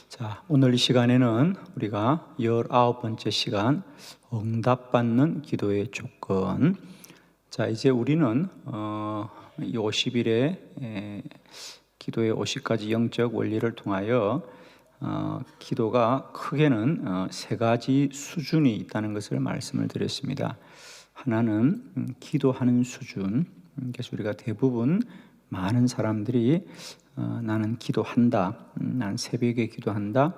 자, 오늘 이 시간에는 우리가 19번째 시간 응답받는 기도의 조건. 자, 이제 우리는 이 50일의 기도의 50가지 영적 원리를 통하여 기도가 크게는 세 가지 수준이 있다는 것을 말씀을 드렸습니다. 하나는 기도하는 수준. 그래서 우리가 대부분 많은 사람들이 나는 기도한다, 나는 새벽에 기도한다,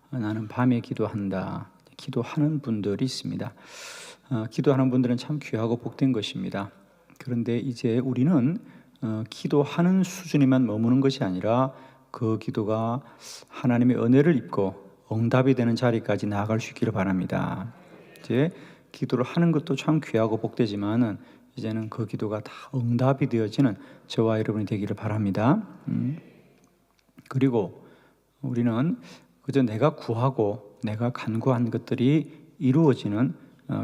나는 밤에 기도한다, 기도하는 분들이 있습니다. 기도하는 분들은 참 귀하고 복된 것입니다. 그런데 이제 우리는 기도하는 수준에만 머무는 것이 아니라 그 기도가 하나님의 은혜를 입고 응답이 되는 자리까지 나아갈 수 있기를 바랍니다. 이제 기도를 하는 것도 참 귀하고 복되지만은 이제는 그 기도가 다 응답이 되어지는 저와 여러분이 되기를 바랍니다. 그리고 우리는 그저 내가 구하고 내가 간구한 것들이 이루어지는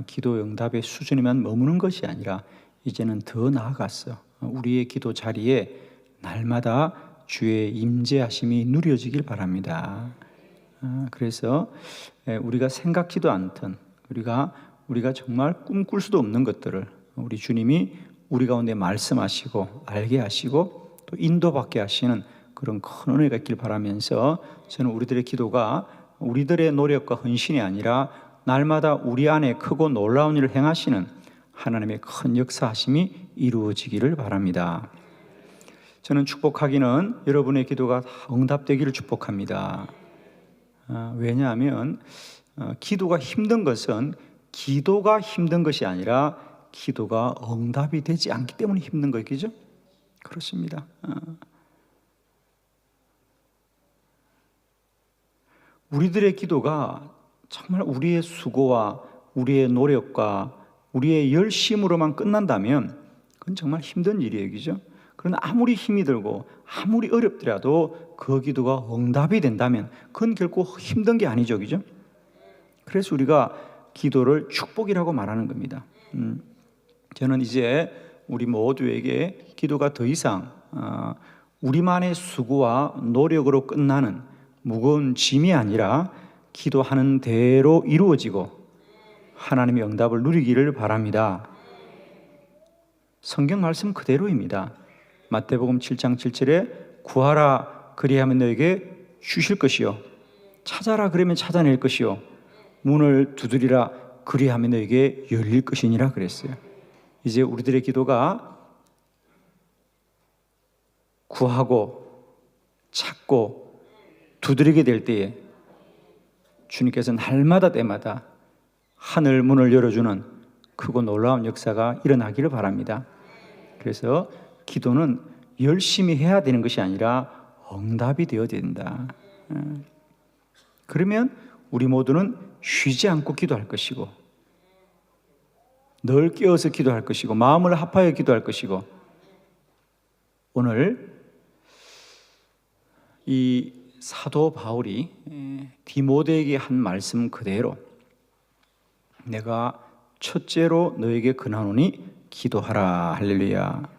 기도 응답의 수준에만 머무는 것이 아니라 이제는 더 나아갔어. 우리의 기도 자리에 날마다 주의 임재하심이 누려지길 바랍니다. 그래서 우리가 생각지도 않던 우리가 정말 꿈꿀 수도 없는 것들을 우리 주님이 우리 가운데 말씀하시고 알게 하시고 또 인도받게 하시는 그런 큰 은혜가 있길 바라면서 저는 우리들의 기도가 우리들의 노력과 헌신이 아니라 날마다 우리 안에 크고 놀라운 일을 행하시는 하나님의 큰 역사하심이 이루어지기를 바랍니다. 저는 축복하기는 여러분의 기도가 다 응답되기를 축복합니다. 왜냐하면 기도가 힘든 것은 기도가 힘든 것이 아니라 기도가 응답이 되지 않기 때문에 힘든 거겠죠? 그렇습니다. 우리들의 기도가 정말 우리의 수고와 우리의 노력과 우리의 열심으로만 끝난다면 그건 정말 힘든 일이에요, 그죠? 그러나 아무리 힘이 들고 아무리 어렵더라도 그 기도가 응답이 된다면 그건 결코 힘든 게 아니죠, 그죠? 그래서 우리가 기도를 축복이라고 말하는 겁니다. 저는 이제 우리 모두에게 기도가 더 이상 우리만의 수고와 노력으로 끝나는 무거운 짐이 아니라 기도하는 대로 이루어지고 하나님의 응답을 누리기를 바랍니다. 성경 말씀 그대로입니다. 마태복음 7장 7절에 구하라 그리하면 너에게 주실 것이요 찾아라 그러면 찾아낼 것이요 문을 두드리라 그리하면 너에게 열릴 것이니라 그랬어요. 이제 우리들의 기도가 구하고 찾고 두드리게 될 때에 주님께서 날마다 때마다 하늘 문을 열어주는 크고 놀라운 역사가 일어나기를 바랍니다. 그래서 기도는 열심히 해야 되는 것이 아니라 응답이 되어야 된다. 그러면 우리 모두는 쉬지 않고 기도할 것이고 늘 깨어서 기도할 것이고 마음을 합하여 기도할 것이고 오늘 이 사도 바울이 디모데에게 한 말씀 그대로 내가 첫째로 너에게 권하노니 기도하라. 할렐루야.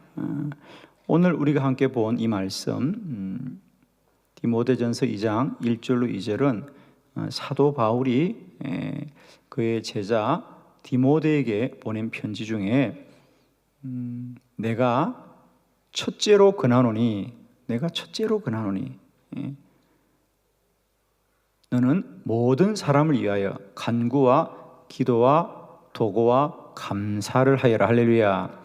오늘 우리가 함께 본 이 말씀 디모데전서 2장 1절로 2절은 사도 바울이 그의 제자 디모데에게 보낸 편지 중에 내가 첫째로 권하노니 너는 모든 사람을 위하여 간구와 기도와 도고와 감사를 하여라. 할렐루야.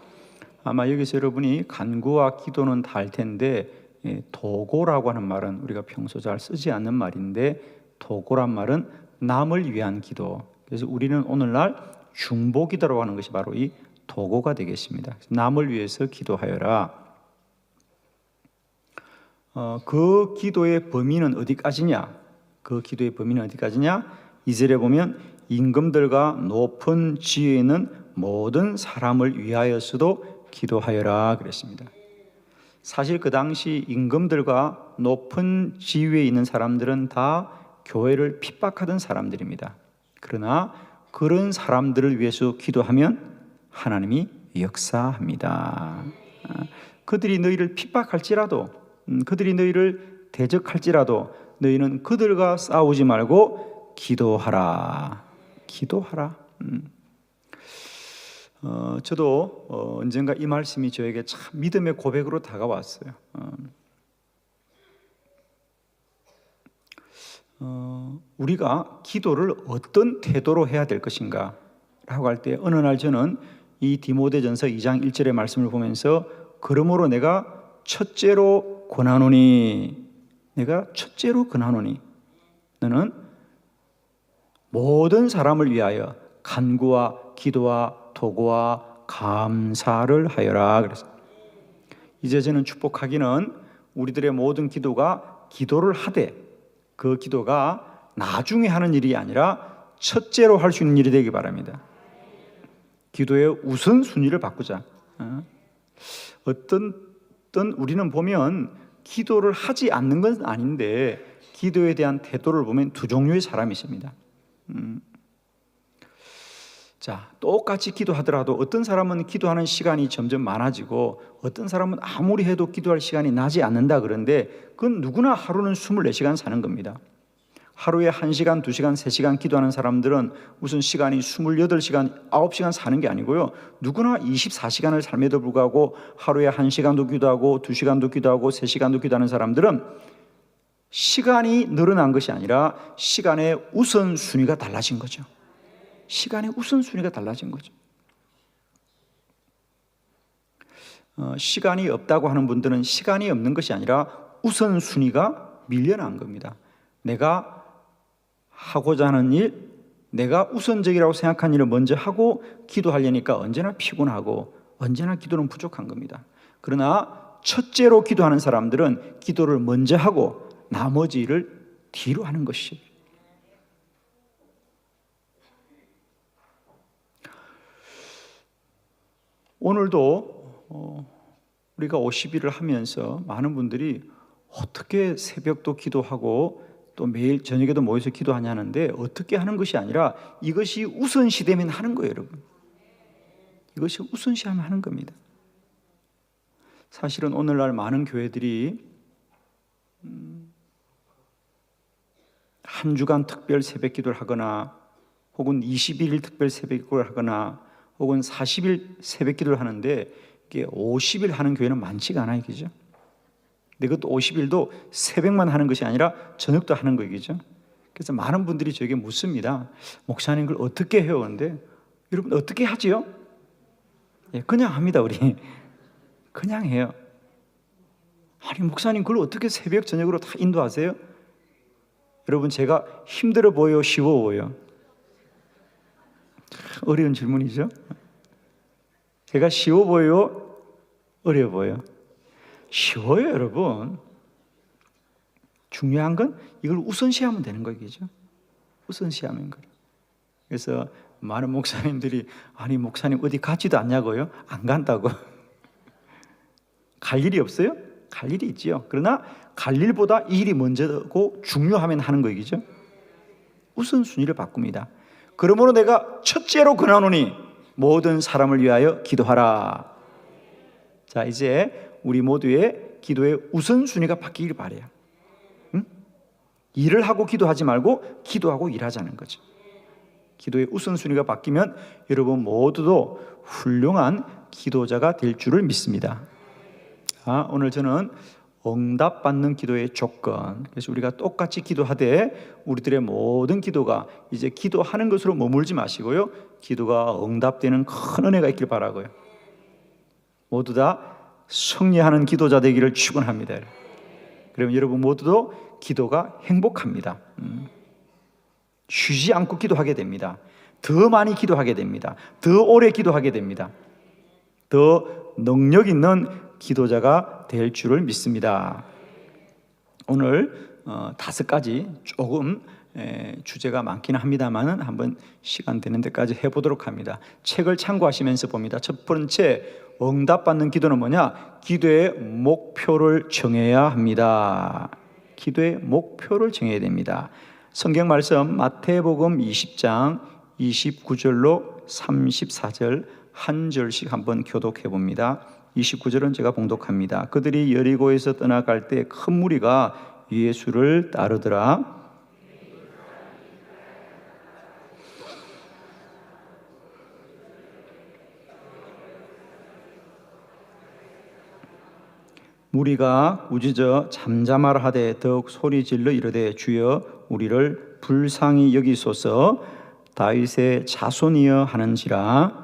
아마 여기서 여러분이 간구와 기도는 다 알 텐데 도고라고 하는 말은 우리가 평소 잘 쓰지 않는 말인데 도고란 말은 남을 위한 기도. 그래서 우리는 오늘날 중보기도라고 하는 것이 바로 이 도고가 되겠습니다. 남을 위해서 기도하여라. 그 기도의 범위는 어디까지냐? 2절에 보면 임금들과 높은 지위에 있는 모든 사람을 위하여서도 기도하여라 그랬습니다. 사실 그 당시 임금들과 높은 지위에 있는 사람들은 다 교회를 핍박하던 사람들입니다. 그러나 그런 사람들을 위해서 기도하면 하나님이 역사합니다. 그들이 너희를 핍박할지라도 그들이 너희를 대적할지라도 너희는 그들과 싸우지 말고 기도하라. 기도하라. 저도 언젠가 이 말씀이 저에게 참 믿음의 고백으로 다가왔어요. 우리가 기도를 어떤 태도로 해야 될 것인가 라고 할 때 어느 날 저는 이 디모데전서 2장 1절의 말씀을 보면서 그러므로 내가 첫째로 권하노니 너는 모든 사람을 위하여 간구와 기도와 도구와 감사를 하여라. 그래서 이제 저는 축복하기는 우리들의 모든 기도가 기도를 하되 그 기도가 나중에 하는 일이 아니라 첫째로 할 수 있는 일이 되기 바랍니다. 기도의 우선순위를 바꾸자. 어떤 우리는 보면 기도를 하지 않는 건 아닌데 기도에 대한 태도를 보면 두 종류의 사람이 있습니다. 자, 똑같이 기도하더라도 어떤 사람은 기도하는 시간이 점점 많아지고 어떤 사람은 아무리 해도 기도할 시간이 나지 않는다. 그런데 그건 누구나 하루는 24시간 사는 겁니다. 하루에 1시간, 2시간, 3시간 기도하는 사람들은 무슨 시간이 28시간, 9시간 사는 게 아니고요. 누구나 24시간을 삶에도 불구하고 하루에 1시간도 기도하고 2시간도 기도하고 3시간도 기도하는 사람들은 시간이 늘어난 것이 아니라 시간의 우선순위가 달라진 거죠. 시간의 우선순위가 달라진 거죠. 시간이 없다고 하는 분들은 시간이 없는 것이 아니라 우선순위가 밀려난 겁니다. 내가 하고자 하는 일, 내가 우선적이라고 생각한 일을 먼저 하고 기도하려니까 언제나 피곤하고 언제나 기도는 부족한 겁니다. 그러나 첫째로 기도하는 사람들은 기도를 먼저 하고 나머지 일을 뒤로 하는 것이. 오늘도 우리가 50일을 하면서 많은 분들이 어떻게 새벽도 기도하고 또 매일 저녁에도 모여서 기도하냐는데 어떻게 하는 것이 아니라 이것이 우선시되면 하는 거예요, 여러분. 이것이 우선시하면 하는 겁니다. 사실은 오늘날 많은 교회들이 한 주간 특별 새벽 기도를 하거나 혹은 21일 특별 새벽 기도를 하거나 혹은 40일 새벽 기도를 하는데 이게 50일 하는 교회는 많지가 않아요, 그죠? 근데 그것도 50일도 새벽만 하는 것이 아니라 저녁도 하는 거겠죠. 그래서 많은 분들이 저에게 묻습니다. 목사님 그걸 어떻게 해요? 근데 여러분 어떻게 하지요? 예, 그냥 합니다, 우리. 그냥 해요. 아니 목사님 그걸 어떻게 새벽 저녁으로 다 인도하세요? 여러분 제가 힘들어 보여, 쉬워 보여? 어려운 질문이죠. 제가 쉬워 보여, 어려워 보여? 쉬워요, 여러분. 중요한 건 이걸 우선시하면 되는 거겠죠. 우선시하면 거예요. 그래서 많은 목사님들이 아니 목사님 어디 가지도 않냐고요? 안 간다고. 갈 일이 없어요? 갈 일이 있지요. 그러나 갈 일보다 이 일이 먼저고 중요하면 하는 거겠죠. 우선순위를 바꿉니다. 그러므로 내가 첫째로 권하노니 모든 사람을 위하여 기도하라. 자, 이제 우리 모두의 기도의 우선순위가 바뀌길 바라요. 응? 일을 하고 기도하지 말고 기도하고 일하자는 거죠. 기도의 우선순위가 바뀌면 여러분 모두도 훌륭한 기도자가 될 줄을 믿습니다. 오늘 저는 응답받는 기도의 조건, 그래서 우리가 똑같이 기도하되 우리들의 모든 기도가 이제 기도하는 것으로 머물지 마시고요, 기도가 응답되는 큰 은혜가 있길 바라고요. 모두 다 승리하는 기도자 되기를 축원합니다. 그러면 여러분 모두도 기도가 행복합니다. 쉬지 않고 기도하게 됩니다. 더 많이 기도하게 됩니다. 더 오래 기도하게 됩니다. 더 능력 있는 기도자가 될 줄을 믿습니다. 오늘 5가지 조금 주제가 많기는 합니다만 한번 시간 되는 데까지 해보도록 합니다. 책을 참고하시면서 봅니다. 첫 번째, 응답받는 기도는 뭐냐? 기도의 목표를 정해야 합니다. 기도의 목표를 정해야 됩니다. 성경 말씀 마태복음 20장 29절로 34절 한 절씩 한번 교독해 봅니다. 29절은 제가 봉독합니다. 그들이 여리고에서 떠나갈 때 큰 무리가 예수를 따르더라. 무리가 꾸짖어 잠잠하라 하되 더욱 소리 질러 이르되 주여 우리를 불쌍히 여기소서. 다윗의 자손이여 하는지라.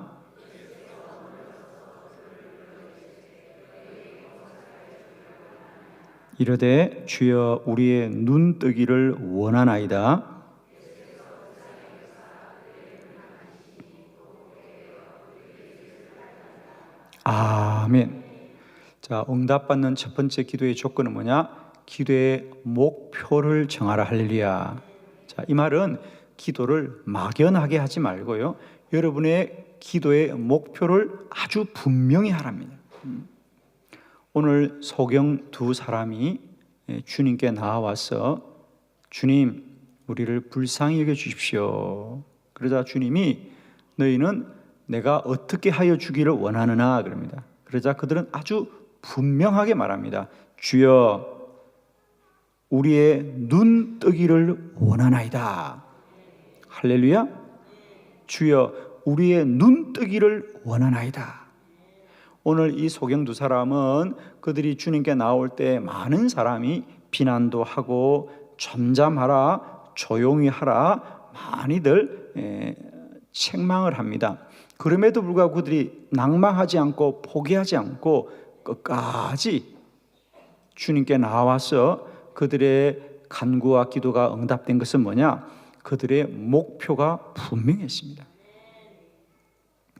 이르되 주여 우리의 눈 뜨기를 원하나이다. 아멘. 자, 응답받는 첫 번째 기도의 조건은 뭐냐? 기도의 목표를 정하라. 할렐루야. 자, 이 말은 기도를 막연하게 하지 말고요, 여러분의 기도의 목표를 아주 분명히 하랍니다. 오늘 소경 두 사람이 주님께 나와서 주님, 우리를 불쌍히 여겨 주십시오. 그러자 주님이 너희는 내가 어떻게 하여 주기를 원하느냐 그럽니다. 그러자 그들은 아주 분명하게 말합니다. 주여 우리의 눈 뜨기를 원하나이다. 할렐루야. 주여 우리의 눈 뜨기를 원하나이다. 오늘 이 소경 두 사람은 그들이 주님께 나올 때 많은 사람이 비난도 하고 잠잠하라, 조용히 하라, 많이들 책망을 합니다. 그럼에도 불구하고 그들이 낭망하지 않고 포기하지 않고 끝까지 주님께 나와서 그들의 간구와 기도가 응답된 것은 뭐냐? 그들의 목표가 분명했습니다.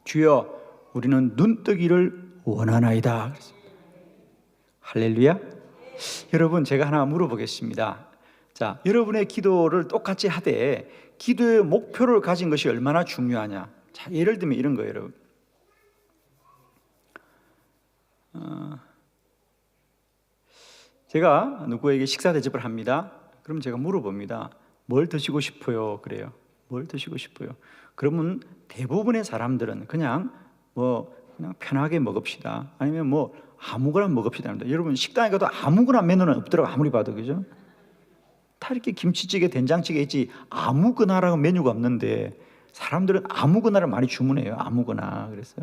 주여 우리는 눈뜨기를 원하나이다. 할렐루야. 여러분, 제가 하나 물어보겠습니다. 자, 여러분의 기도를 똑같이 하되 기도의 목표를 가진 것이 얼마나 중요하냐? 자, 예를 들면 이런 거예요, 여러분. 제가 누구에게 식사 대접을 합니다. 그럼 제가 물어봅니다. 뭘 드시고 싶어요? 그래요. 뭘 드시고 싶어요? 그러면 대부분의 사람들은 그냥 편하게 먹읍시다. 아니면 아무거나 먹읍시다. 여러분, 식당에 가도 아무거나 메뉴는 없더라고, 아무리 봐도. 그죠? 다 이렇게 김치찌개, 된장찌개 있지 아무거나라고 메뉴가 없는데 사람들은 아무거나를 많이 주문해요. 아무거나. 그래서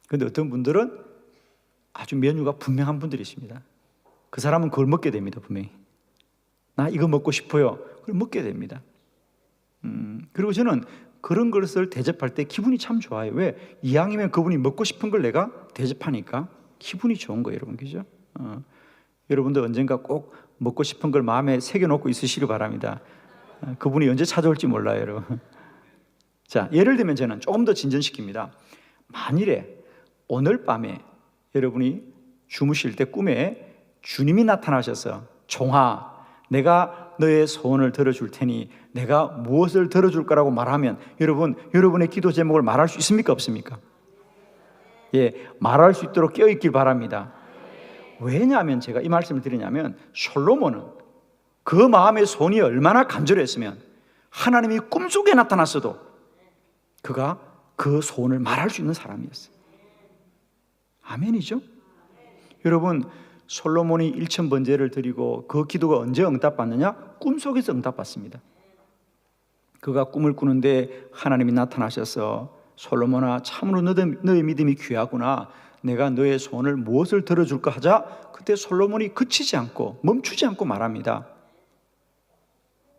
근데 어떤 분들은 아주 메뉴가 분명한 분들이 있습니다. 그 사람은 그걸 먹게 됩니다. 분명히. 나 이거 먹고 싶어요. 그걸 먹게 됩니다. 그리고 저는 그런 것을 대접할 때 기분이 참 좋아요. 왜? 이왕이면 그분이 먹고 싶은 걸 내가 대접하니까 기분이 좋은 거예요, 여러분. 그죠? 여러분도 언젠가 꼭 먹고 싶은 걸 마음에 새겨놓고 있으시길 바랍니다. 그분이 언제 찾아올지 몰라요, 여러분. 자, 예를 들면 저는 조금 더 진전시킵니다. 만일에 오늘 밤에 여러분이 주무실 때 꿈에 주님이 나타나셔서 종아, 내가 너의 소원을 들어줄 테니 내가 무엇을 들어줄 거라고 말하면 여러분의 기도 제목을 말할 수 있습니까? 없습니까? 예, 말할 수 있도록 껴있길 바랍니다. 왜냐하면 제가 이 말씀을 드리냐면 솔로몬은 그 마음의 소원이 얼마나 간절했으면 하나님이 꿈속에 나타났어도 그가 그 소원을 말할 수 있는 사람이었어요. 아멘이죠? 여러분, 솔로몬이 1000번제를 드리고 그 기도가 언제 응답받느냐? 꿈속에서 응답받습니다. 그가 꿈을 꾸는데 하나님이 나타나셔서 솔로몬아, 참으로 너의 믿음이 귀하구나. 내가 너의 소원을 무엇을 들어줄까 하자 그때 솔로몬이 그치지 않고 멈추지 않고 말합니다.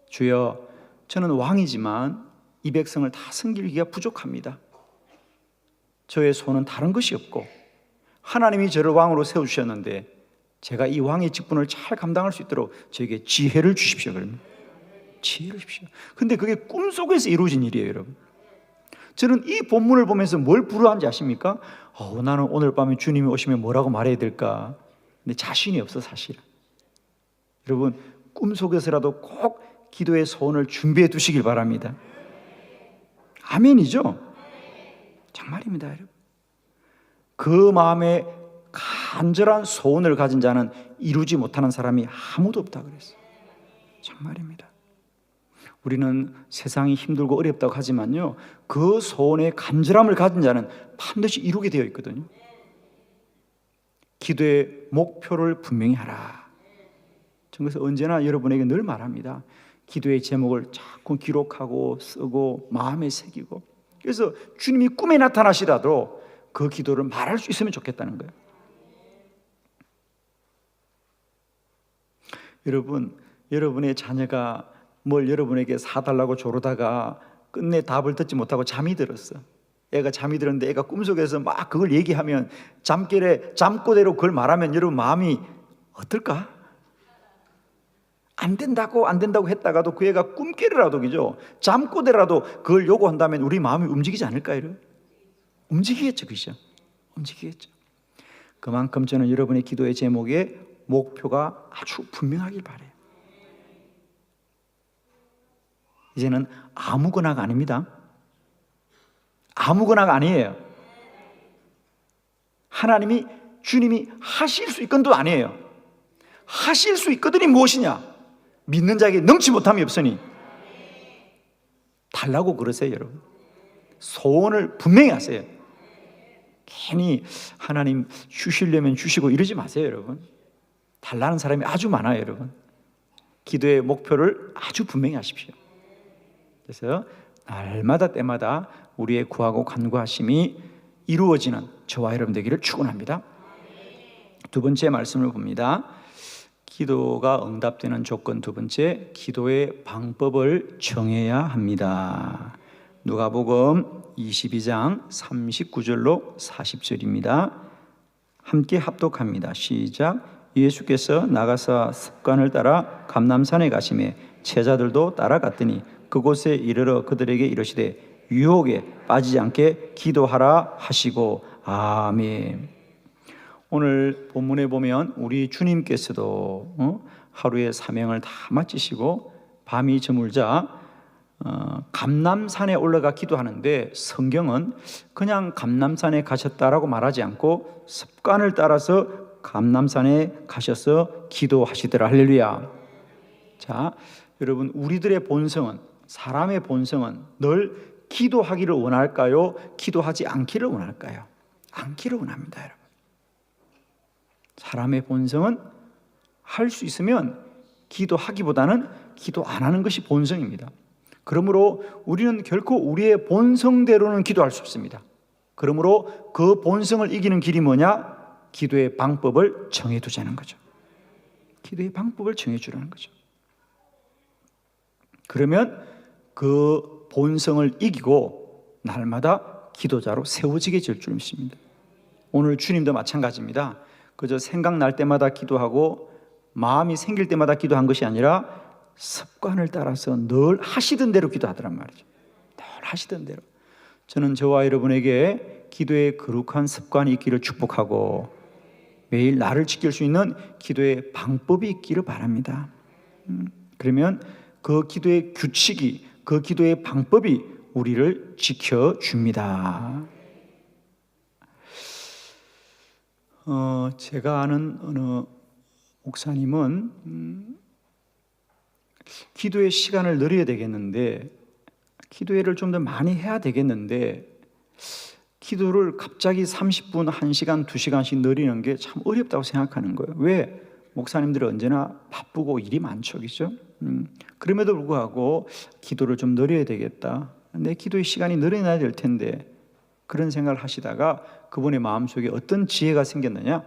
주여, 저는 왕이지만 이 백성을 다 섬기기가 부족합니다. 저의 소원은 다른 것이 없고 하나님이 저를 왕으로 세워주셨는데 제가 이 왕의 직분을 잘 감당할 수 있도록 저에게 지혜를 주십시오. 그러면 지혜를 주십시오. 근데 그게 꿈속에서 이루어진 일이에요, 여러분. 저는 이 본문을 보면서 뭘 부러워하는지 아십니까? 나는 오늘 밤에 주님이 오시면 뭐라고 말해야 될까? 근데 자신이 없어, 사실은. 여러분, 꿈속에서라도 꼭 기도의 소원을 준비해 두시길 바랍니다. 아멘이죠? 정말입니다, 여러분. 그 마음에 간절한 소원을 가진 자는 이루지 못하는 사람이 아무도 없다 그랬어요. 정말입니다. 우리는 세상이 힘들고 어렵다고 하지만요, 그 소원의 간절함을 가진 자는 반드시 이루게 되어 있거든요. 기도의 목표를 분명히 하라. 그래서 언제나 여러분에게 늘 말합니다. 기도의 제목을 자꾸 기록하고 쓰고 마음에 새기고, 그래서 주님이 꿈에 나타나시더라도 그 기도를 말할 수 있으면 좋겠다는 거예요. 여러분, 여러분의 자녀가 뭘 여러분에게 사달라고 조르다가 끝내 답을 듣지 못하고 잠이 들었어. 애가 잠이 들었는데 애가 꿈속에서 막 그걸 얘기하면 잠꼬대로 그걸 말하면 여러분 마음이 어떨까? 안 된다고 했다가도 그 애가 꿈깨라도 그죠? 잠꼬대라도 그걸 요구한다면 우리 마음이 움직이지 않을까요? 움직이겠죠, 그죠? 움직이겠죠. 그만큼 저는 여러분의 기도의 제목에 목표가 아주 분명하길 바라요. 이제는 아무거나가 아닙니다. 아무거나가 아니에요. 하나님이, 주님이 하실 수 있건도 아니에요. 하실 수 있거든이 무엇이냐? 믿는 자에게 능치 못함이 없으니 달라고 그러세요. 여러분, 소원을 분명히 하세요. 괜히 하나님 주시려면 주시고 이러지 마세요. 여러분, 달라는 사람이 아주 많아요. 여러분, 기도의 목표를 아주 분명히 하십시오. 그래서 날마다 때마다 우리의 구하고 간구하심이 이루어지는 저와 여러분 되기를 축원합니다. 두 번째 말씀을 봅니다. 기도가 응답되는 조건 두 번째, 기도의 방법을 정해야 합니다. 누가복음 22장 39절로 40절입니다. 함께 합독합니다. 시작. 예수께서 나가사 습관을 따라 감람산에 가시매 제자들도 따라갔더니 그곳에 이르러 그들에게 이르시되 유혹에 빠지지 않게 기도하라 하시고. 아멘. 오늘 본문에 보면 우리 주님께서도 하루의 사명을 다 마치시고 밤이 저물자 감람산에 올라가 기도하는데, 성경은 그냥 감람산에 가셨다라고 말하지 않고 습관을 따라서 감람산에 가셔서 기도하시더라. 할렐루야. 자, 여러분, 우리들의 본성은, 사람의 본성은 늘 기도하기를 원할까요? 기도하지 않기를 원할까요? 않기를 원합니다. 여러분, 사람의 본성은 할 수 있으면 기도하기보다는 기도 안 하는 것이 본성입니다. 그러므로 우리는 결코 우리의 본성대로는 기도할 수 없습니다. 그러므로 그 본성을 이기는 길이 뭐냐? 기도의 방법을 정해두자는 거죠. 기도의 방법을 정해주라는 거죠. 그러면 그 본성을 이기고 날마다 기도자로 세워지게 될 줄 믿습니다. 오늘 주님도 마찬가지입니다. 그저 생각날 때마다 기도하고 마음이 생길 때마다 기도한 것이 아니라 습관을 따라서 늘 하시던 대로 기도하더란 말이죠. 늘 하시던 대로. 저는 저와 여러분에게 기도의 거룩한 습관이 있기를 축복하고 매일 나를 지킬 수 있는 기도의 방법이 있기를 바랍니다. 그러면 그 기도의 규칙이, 그 기도의 방법이 우리를 지켜줍니다. 제가 아는 어느 목사님은 기도의 시간을 늘려야 되겠는데, 기도회를 좀 더 많이 해야 되겠는데, 기도를 갑자기 30분, 1시간, 2시간씩 늘리는 게 참 어렵다고 생각하는 거예요. 왜? 목사님들은 언제나 바쁘고 일이 많죠, 그죠? 그럼에도 불구하고 기도를 좀 늘려야 되겠다, 내 기도의 시간이 늘어나야 될 텐데, 그런 생각을 하시다가 그분의 마음속에 어떤 지혜가 생겼느냐?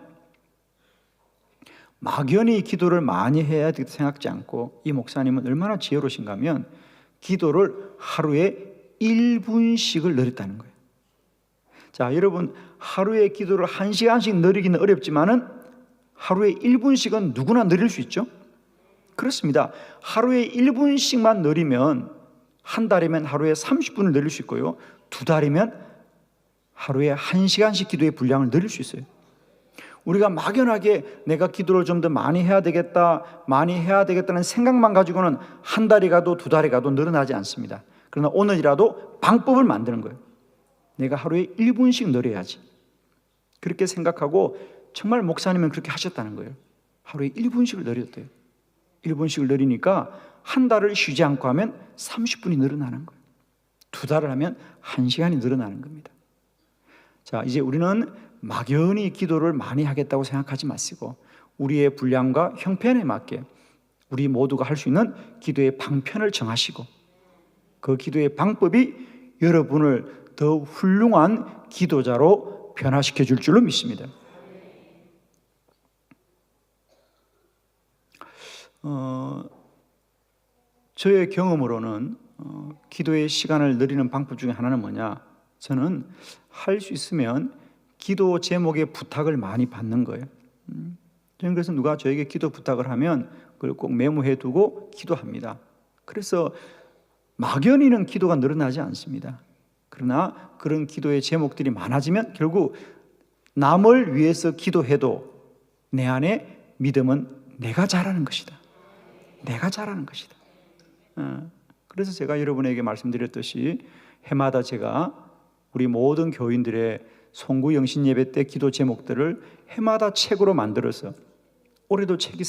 막연히 기도를 많이 해야 되겠다 생각지 않고, 이 목사님은 얼마나 지혜로우신가 하면 기도를 하루에 1분씩을 늘렸다는 거예요. 자, 여러분, 하루에 기도를 1시간씩 늘리기는 어렵지만은 하루에 1분씩은 누구나 늘릴 수 있죠? 그렇습니다. 하루에 1분씩만 늘리면 한 달이면 하루에 30분을 늘릴 수 있고요, 2달이면 하루에 1시간씩 기도의 분량을 늘릴 수 있어요. 우리가 막연하게 내가 기도를 좀 더 많이 해야 되겠다는 생각만 가지고는 한 달이 가도 2달이 가도 늘어나지 않습니다. 그러나 오늘이라도 방법을 만드는 거예요. 내가 하루에 1분씩 늘려야지. 그렇게 생각하고 정말 목사님은 그렇게 하셨다는 거예요. 하루에 1분씩을 늘렸대요. 1분씩을 늘리니까 한 달을 쉬지 않고 하면 30분이 늘어나는 거예요. 2달을 하면 1시간이 늘어나는 겁니다. 자, 이제 우리는 막연히 기도를 많이 하겠다고 생각하지 마시고 우리의 분량과 형편에 맞게 우리 모두가 할 수 있는 기도의 방편을 정하시고 그 기도의 방법이 여러분을 더 훌륭한 기도자로 변화시켜 줄 줄로 믿습니다. 저의 경험으로는 기도의 시간을 늘리는 방법 중에 하나는 뭐냐? 저는 할 수 있으면 기도 제목에 부탁을 많이 받는 거예요. 저는 그래서 누가 저에게 기도 부탁을 하면 그걸 꼭 메모해 두고 기도합니다. 그래서 막연히는 기도가 늘어나지 않습니다. 그러나 그런 기도의 제목들이 많아지면 결국 남을 위해서 기도해도 내 안에 믿음은 내가 잘하는 것이다. 내가 잘하는 것이다. 그래서 제가 여러분에게 말씀드렸듯이 해마다 제가 우리 모든 교인들의 송구 영신 예배 때 기도 제목들을 해마다 책으로 만들어서 올해도 책이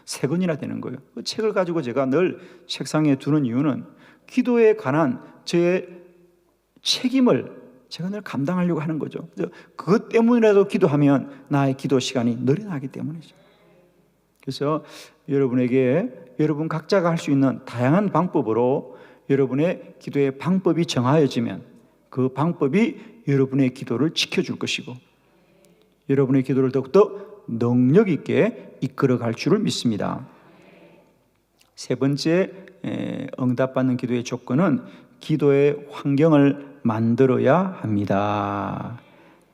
3권이나 되는 거예요. 그 책을 가지고 제가 늘 책상에 두는 이유는 기도에 관한 저의 책임을 제가 늘 감당하려고 하는 거죠. 그것 때문이라도 기도하면 나의 기도 시간이 늘어나기 때문이죠. 그래서 여러분에게 여러분 각자가 할 수 있는 다양한 방법으로 여러분의 기도의 방법이 정하여지면 그 방법이 여러분의 기도를 지켜줄 것이고 여러분의 기도를 더욱더 능력 있게 이끌어갈 줄을 믿습니다. 세 번째 응답받는 기도의 조건은 기도의 환경을 만들어야 합니다.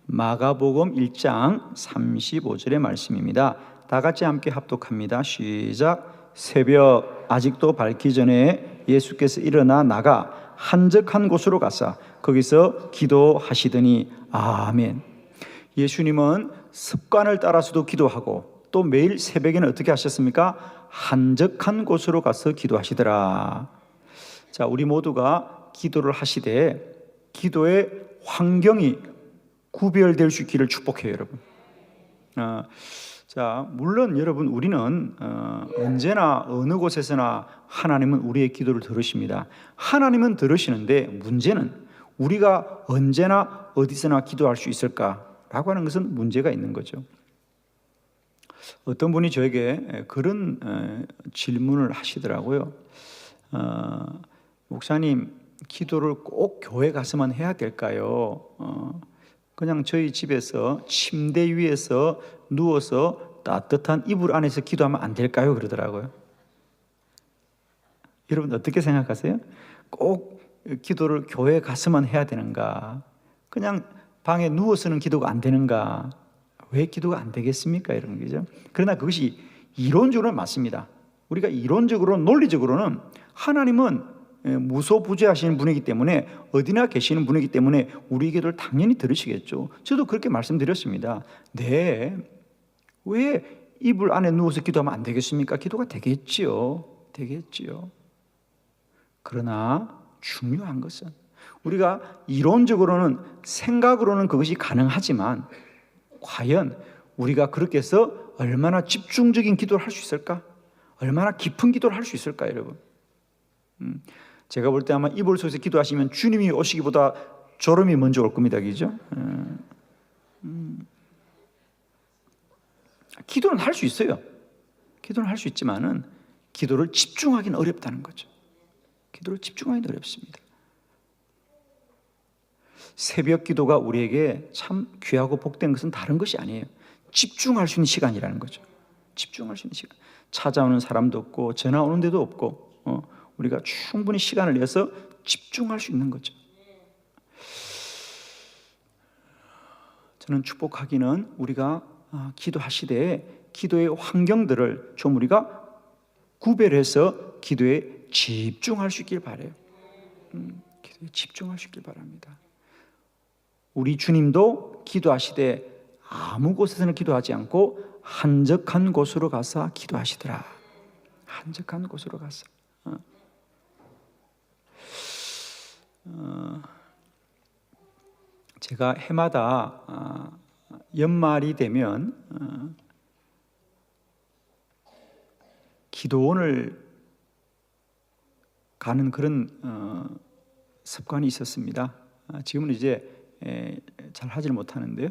마가복음 1장 35절의 말씀입니다. 다 같이 함께 합독합니다. 시작. 새벽 아직도 밝기 전에 예수께서 일어나 나가 한적한 곳으로 가사 거기서 기도하시더니 아멘. 예수님은 습관을 따라서도 기도하고 또 매일 새벽에는 어떻게 하셨습니까? 한적한 곳으로 가서 기도하시더라. 자, 우리 모두가 기도를 하시되 기도의 환경이 구별될 수 있기를 축복해요, 여러분. 자, 물론 여러분 우리는 언제나 어느 곳에서나 하나님은 우리의 기도를 들으십니다. 하나님은 들으시는데 문제는 우리가 언제나 어디서나 기도할 수 있을까라고 하는 것은 문제가 있는 거죠. 어떤 분이 저에게 그런 질문을 하시더라고요. 목사님, 기도를 꼭 교회 가서만 해야 될까요? 그냥 저희 집에서 침대 위에서 누워서 따뜻한 이불 안에서 기도하면 안 될까요? 그러더라고요. 여러분 어떻게 생각하세요? 꼭 기도를 교회 가서만 해야 되는가? 그냥 방에 누워서는 기도가 안 되는가? 왜 기도가 안 되겠습니까? 이런 거죠. 그러나 그것이 이론적으로는 맞습니다. 우리가 이론적으로 논리적으로는 하나님은 무소부재하시는 분이기 때문에 어디나 계시는 분이기 때문에 우리 기도를 당연히 들으시겠죠. 저도 그렇게 말씀드렸습니다. 네, 왜 이불 안에 누워서 기도하면 안 되겠습니까? 기도가 되겠지요. 그러나 중요한 것은 우리가 이론적으로는 생각으로는 그것이 가능하지만 과연 우리가 그렇게 해서 얼마나 집중적인 기도를 할 수 있을까? 얼마나 깊은 기도를 할 수 있을까, 여러분? 제가 볼 때 아마 이불 속에서 기도하시면 주님이 오시기보다 졸음이 먼저 올 겁니다, 그죠? 기도는 할 수 있어요. 기도는 할 수 있지만은 기도를 집중하기는 어렵다는 거죠. 기도를 집중하기는 어렵습니다. 새벽 기도가 우리에게 참 귀하고 복된 것은 다른 것이 아니에요. 집중할 수 있는 시간이라는 거죠. 집중할 수 있는 시간. 찾아오는 사람도 없고 전화 오는 데도 없고 우리가 충분히 시간을 내서 집중할 수 있는 거죠. 저는 축복하기는 우리가 기도하시되 기도의 환경들을 좀 우리가 구별해서 기도에 집중할 수 있길 바라요. 기도에 집중할 수 있길 바랍니다. 우리 주님도 기도하시되 아무 곳에서는 기도하지 않고 한적한 곳으로 가서 기도하시더라. 한적한 곳으로 가서. 제가 해마다 연말이 되면 기도원을 가는 그런 습관이 있었습니다. 지금은 이제 잘 하지를 못하는데요.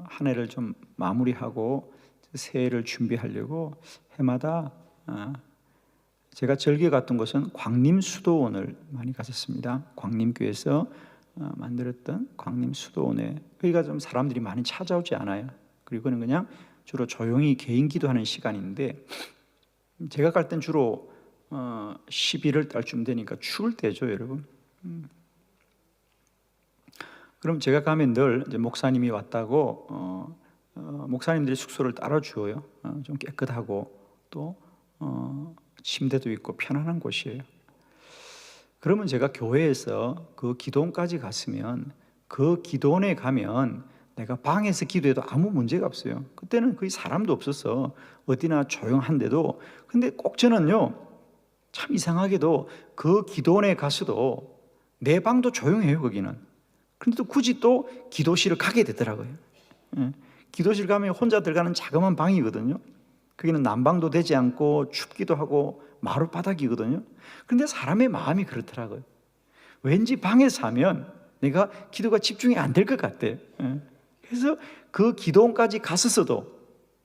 한 해를 좀 마무리하고 새해를 준비하려고 해마다 제가 절기에 갔던 곳은 광림수도원을 많이 갔었습니다. 광림교에서 만들었던 광림수도원에, 거기가 좀 사람들이 많이 찾아오지 않아요. 그리고는 그냥 주로 조용히 개인 기도하는 시간인데, 제가 갈 땐 주로 11월 달쯤 되니까 추울 때죠, 여러분. 그럼 제가 가면 늘 이제 목사님이 왔다고 목사님들이 숙소를 따로 주어요. 좀 깨끗하고 또 침대도 있고 편안한 곳이에요. 그러면 제가 교회에서 그 기도원까지 갔으면, 그 기도원에 가면 내가 방에서 기도해도 아무 문제가 없어요. 그때는 거의 사람도 없어서 어디나 조용한데도, 근데 꼭 저는요, 참 이상하게도 그 기도원에 가서도 내 방도 조용해요, 거기는. 근데 또 굳이 또 기도실을 가게 되더라고요. 기도실 가면 혼자 들어가는 자그마한 방이거든요. 거기는 난방도 되지 않고 춥기도 하고 마룻바닥이거든요. 그런데 사람의 마음이 그렇더라고요. 왠지 방에서 하면 내가 기도가 집중이 안 될 것 같아. 그래서 그 기도원까지 갔었어도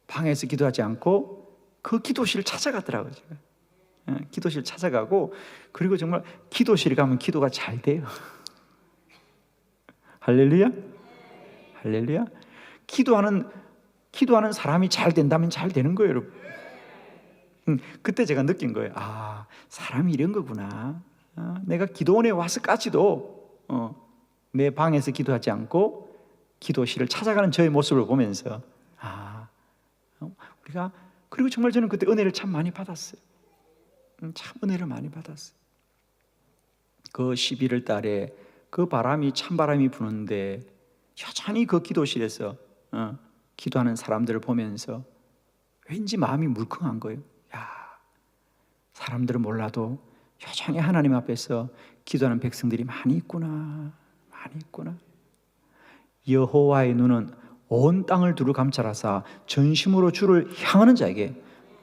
방에서 기도하지 않고 그 기도실을 찾아갔더라고요, 제가. 기도실 찾아가고, 그리고 정말 기도실 가면 기도가 잘 돼요. 할렐루야? 할렐루야? 기도하는 사람이 잘 된다면 잘 되는 거예요, 여러분. 그때 제가 느낀 거예요. 아, 사람이 이런 거구나. 내가 기도원에 와서까지도 내 방에서 기도하지 않고 기도실을 찾아가는 저의 모습을 보면서, 우리가, 그리고 정말 저는 그때 은혜를 참 많이 받았어요. 참 은혜를 많이 받았어요. 그 11월 달에 그 바람이, 찬바람이 부는데 여전히 그 기도실에서 기도하는 사람들을 보면서 왠지 마음이 물컹한 거예요. 야, 사람들은 몰라도 여전히 하나님 앞에서 기도하는 백성들이 많이 있구나, 많이 있구나. 여호와의 눈은 온 땅을 두루 감찰하사 전심으로 주를 향하는 자에게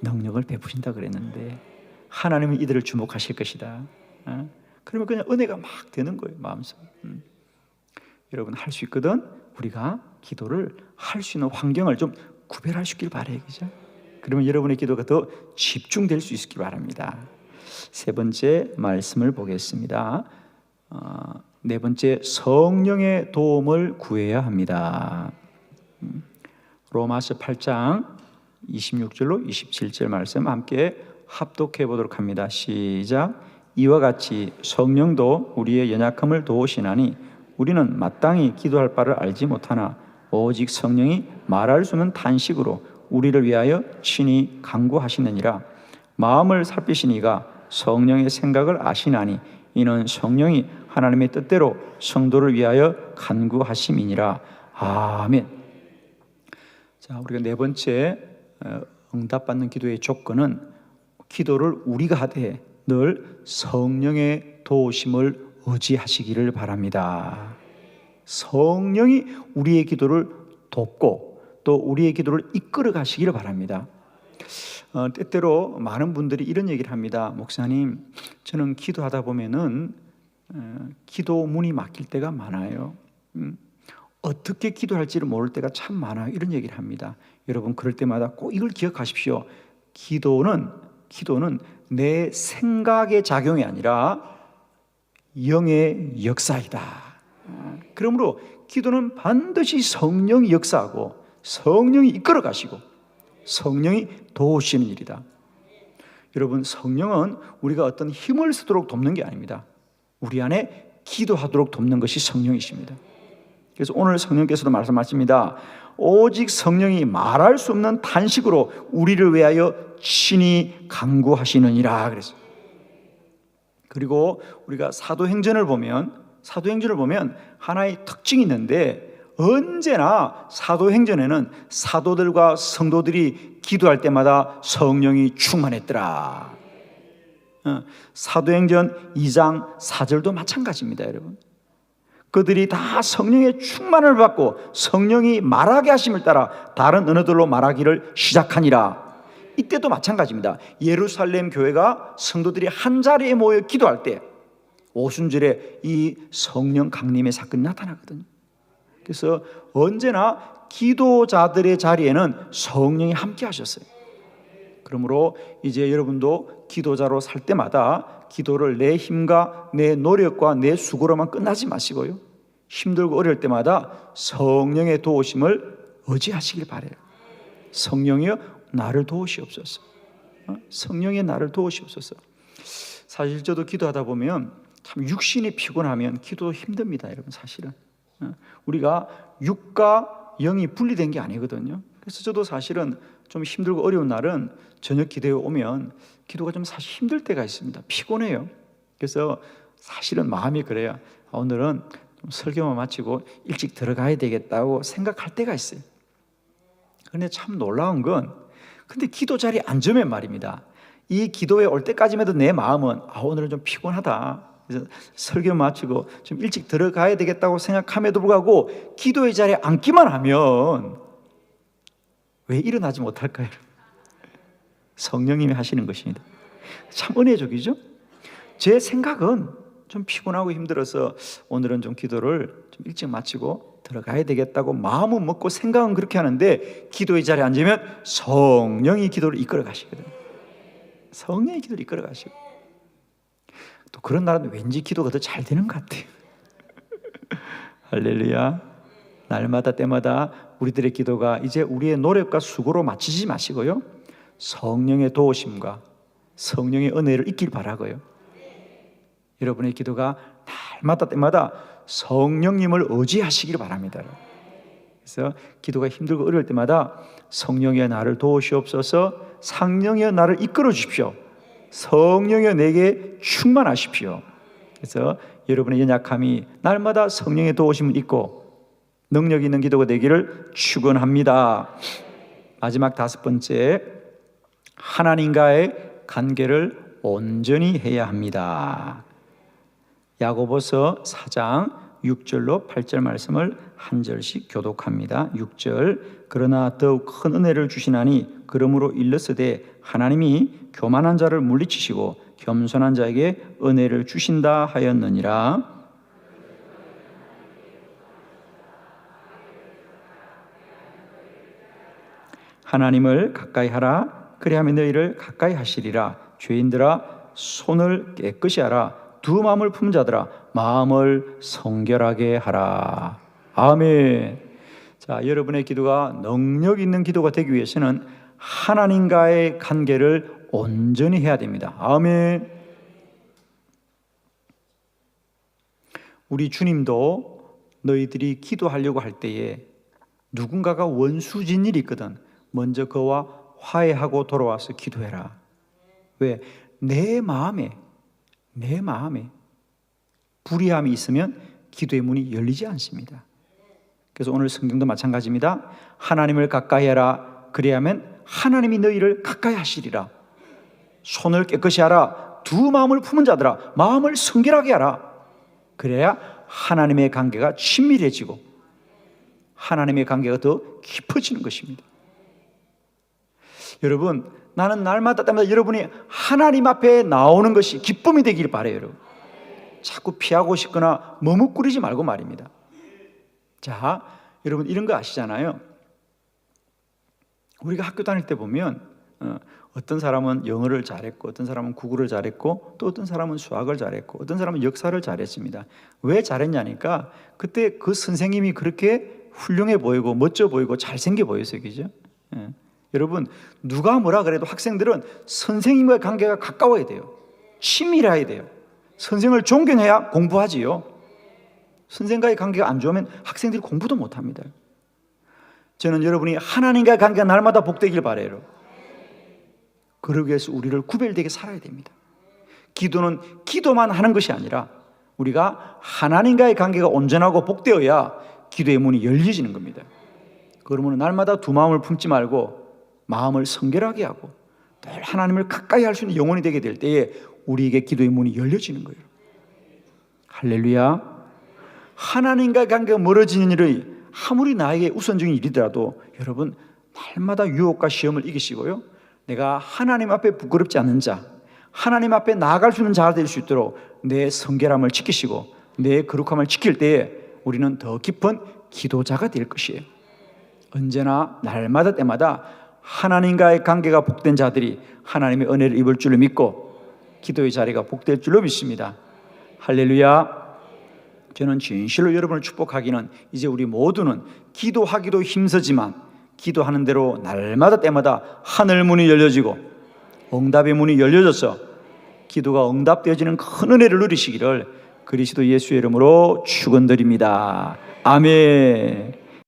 능력을 베푸신다 그랬는데, 하나님은 이들을 주목하실 것이다. 그러면 그냥 은혜가 막 되는 거예요, 마음속. 여러분, 할 수 있거든. 우리가 기도를 할 수 있는 환경을 좀 구별할 수 있길 바라요, 그죠? 그러면 여러분의 기도가 더 집중될 수 있길 바랍니다. 세 번째 말씀을 보겠습니다. 네 번째, 성령의 도움을 구해야 합니다. 로마서 8장 26절로 27절 말씀 함께 합독해 보도록 합니다. 시작. 이와 같이 성령도 우리의 연약함을 도우시나니 우리는 마땅히 기도할 바를 알지 못하나 오직 성령이 말할 수 없는 탄식으로 우리를 위하여 친히 간구하시느니라. 마음을 살피시니가 성령의 생각을 아시나니 이는 성령이 하나님의 뜻대로 성도를 위하여 간구하심이니라. 아멘. 자, 우리가 네 번째 응답받는 기도의 조건은, 기도를 우리가 하되 늘 성령의 도우심을 의지하시기를 바랍니다. 성령이 우리의 기도를 돕고 또 우리의 기도를 이끌어 가시기를 바랍니다. 때때로 많은 분들이 이런 얘기를 합니다. 목사님, 저는 기도하다 보면은 기도문이 막힐 때가 많아요. 어떻게 기도할지를 모를 때가 참 많아요. 이런 얘기를 합니다. 여러분, 그럴 때마다 꼭 이걸 기억하십시오. 기도는 내 생각의 작용이 아니라 영의 역사이다. 그러므로 기도는 반드시 성령이 역사하고 성령이 이끌어 가시고 성령이 도우시는 일이다. 여러분, 성령은 우리가 어떤 힘을 쓰도록 돕는 게 아닙니다. 우리 안에 기도하도록 돕는 것이 성령이십니다. 그래서 오늘 성령께서도 말씀하십니다. 오직 성령이 말할 수 없는 탄식으로 우리를 위하여 친히 간구하시느니라 그랬어요. 그리고 우리가 사도행전을 보면 하나의 특징이 있는데, 언제나 사도행전에는 사도들과 성도들이 기도할 때마다 성령이 충만했더라. 사도행전 2장 4절도 마찬가지입니다, 여러분. 그들이 다 성령의 충만을 받고 성령이 말하게 하심을 따라 다른 언어들로 말하기를 시작하니라. 이때도 마찬가지입니다. 예루살렘 교회가 성도들이 한 자리에 모여 기도할 때 오순절에 이 성령 강림의 사건이 나타나거든요. 그래서 언제나 기도자들의 자리에는 성령이 함께 하셨어요. 그러므로 이제 여러분도 기도자로 살 때마다 기도를 내 힘과 내 노력과 내 수고로만 끝나지 마시고요, 힘들고 어려울 때마다 성령의 도우심을 의지하시길 바라요. 성령이여 나를 도우시옵소서. 성령의 나를 도우시옵소서. 사실 저도 기도하다 보면 참 육신이 피곤하면 기도 힘듭니다, 여러분. 사실은 우리가 육과 영이 분리된 게 아니거든요. 그래서 저도 사실은 좀 힘들고 어려운 날은 저녁 기도에 오면 기도가 좀 사실 힘들 때가 있습니다. 피곤해요. 그래서 사실은 마음이 그래요. 오늘은 좀 설교만 마치고 일찍 들어가야 되겠다고 생각할 때가 있어요. 그런데 참 놀라운 건, 근데 기도 자리에 앉으면 말입니다, 이 기도에 올 때까지만 해도 내 마음은 오늘은 좀 피곤하다, 그래서 설교 마치고 좀 일찍 들어가야 되겠다고 생각함에도 불구하고 기도의 자리에 앉기만 하면 왜 일어나지 못할까요? 성령님이 하시는 것입니다. 참 은혜적이죠? 제 생각은 좀 피곤하고 힘들어서 오늘은 좀 기도를 좀 일찍 마치고 들어가야 되겠다고 마음은 먹고 생각은 그렇게 하는데, 기도의 자리에 앉으면 성령이 기도를 이끌어 가시거든요. 성령이 기도를 이끌어 가시고, 또 그런 날은 왠지 기도가 더 잘 되는 것 같아요. 할렐루야. 날마다 때마다 우리들의 기도가 이제 우리의 노력과 수고로 마치지 마시고요, 성령의 도우심과 성령의 은혜를 잊길 바라고요, 여러분의 기도가 날마다 때마다 성령님을 의지하시길 바랍니다. 그래서 기도가 힘들고 어려울 때마다 성령의 나를 도우시옵소서, 성령의 나를 이끌어 주십시오, 성령의 내게 충만하십시오. 그래서 여러분의 연약함이 날마다 성령의 도우심을 잊고 능력 있는 기도가 되기를 축원합니다. 마지막 5번째, 하나님과의 관계를 온전히 해야 합니다. 야고보서 4장 6절로 8절 말씀을 한 절씩 교독합니다. 6절, 그러나 더욱 큰 은혜를 주시나니 그러므로 일렀으되 하나님이 교만한 자를 물리치시고 겸손한 자에게 은혜를 주신다 하였느니라. 하나님을 가까이 하라. 그리하면 너희를 가까이 하시리라. 죄인들아 손을 깨끗이 하라. 두 마음을 품은 자들아 마음을 성결하게 하라. 아멘. 자, 여러분의 기도가 능력 있는 기도가 되기 위해서는 하나님과의 관계를 온전히 해야 됩니다. 아멘. 우리 주님도 너희들이 기도하려고 할 때에 누군가가 원수진 일이 있거든 먼저 그와 화해하고 돌아와서 기도해라. 왜? 내 마음에 불의함이 있으면 기도의 문이 열리지 않습니다. 그래서 오늘 성경도 마찬가지입니다. 하나님을 가까이 하라. 그래야면 하나님이 너희를 가까이 하시리라. 손을 깨끗이 하라. 두 마음을 품은 자들아 마음을 성결하게 하라. 그래야 하나님의 관계가 친밀해지고 하나님의 관계가 더 깊어지는 것입니다. 여러분, 나는 날마다 때마다 여러분이 하나님 앞에 나오는 것이 기쁨이 되길 바라요. 여러분, 자꾸 피하고 싶거나 머뭇거리지 말고 말입니다. 자, 여러분 이런 거 아시잖아요. 우리가 학교 다닐 때 보면 어떤 사람은 영어를 잘했고 어떤 사람은 국어를 잘했고 또 어떤 사람은 수학을 잘했고 어떤 사람은 역사를 잘했습니다. 왜 잘했냐니까 그때 그 선생님이 그렇게 훌륭해 보이고 멋져 보이고 잘생겨 보였어요. 그죠? 예. 여러분, 누가 뭐라 그래도 학생들은 선생님과의 관계가 가까워야 돼요. 친밀해야 돼요. 선생을 존경해야 공부하지요. 선생과의 관계가 안 좋으면 학생들이 공부도 못합니다. 저는 여러분이 하나님과의 관계가 날마다 복되길 바라요. 그러기 위해서 우리를 구별되게 살아야 됩니다. 기도는 기도만 하는 것이 아니라 우리가 하나님과의 관계가 온전하고 복되어야 기도의 문이 열려지는 겁니다. 그러면 날마다 두 마음을 품지 말고 마음을 성결하게 하고 늘 하나님을 가까이 할 수 있는 영혼이 되게 될 때에 우리에게 기도의 문이 열려지는 거예요. 할렐루야. 하나님과의 관계가 멀어지는 일이 아무리 나에게 우선적인 일이더라도 여러분 날마다 유혹과 시험을 이기시고요, 내가 하나님 앞에 부끄럽지 않는 자, 하나님 앞에 나아갈 수 있는 자가 될 수 있도록 내 성결함을 지키시고 내 거룩함을 지킬 때에 우리는 더 깊은 기도자가 될 것이에요. 언제나 날마다 때마다 하나님과의 관계가 복된 자들이 하나님의 은혜를 입을 줄로 믿고 기도의 자리가 복될 줄로 믿습니다. 할렐루야. 저는 진실로 여러분을 축복하기는 이제 우리 모두는 기도하기도 힘쓰지만 기도하는 대로 날마다 때마다 하늘 문이 열려지고 응답의 문이 열려져서 기도가 응답되어지는 큰 은혜를 누리시기를 그리스도 예수의 이름으로 축원드립니다. 아멘.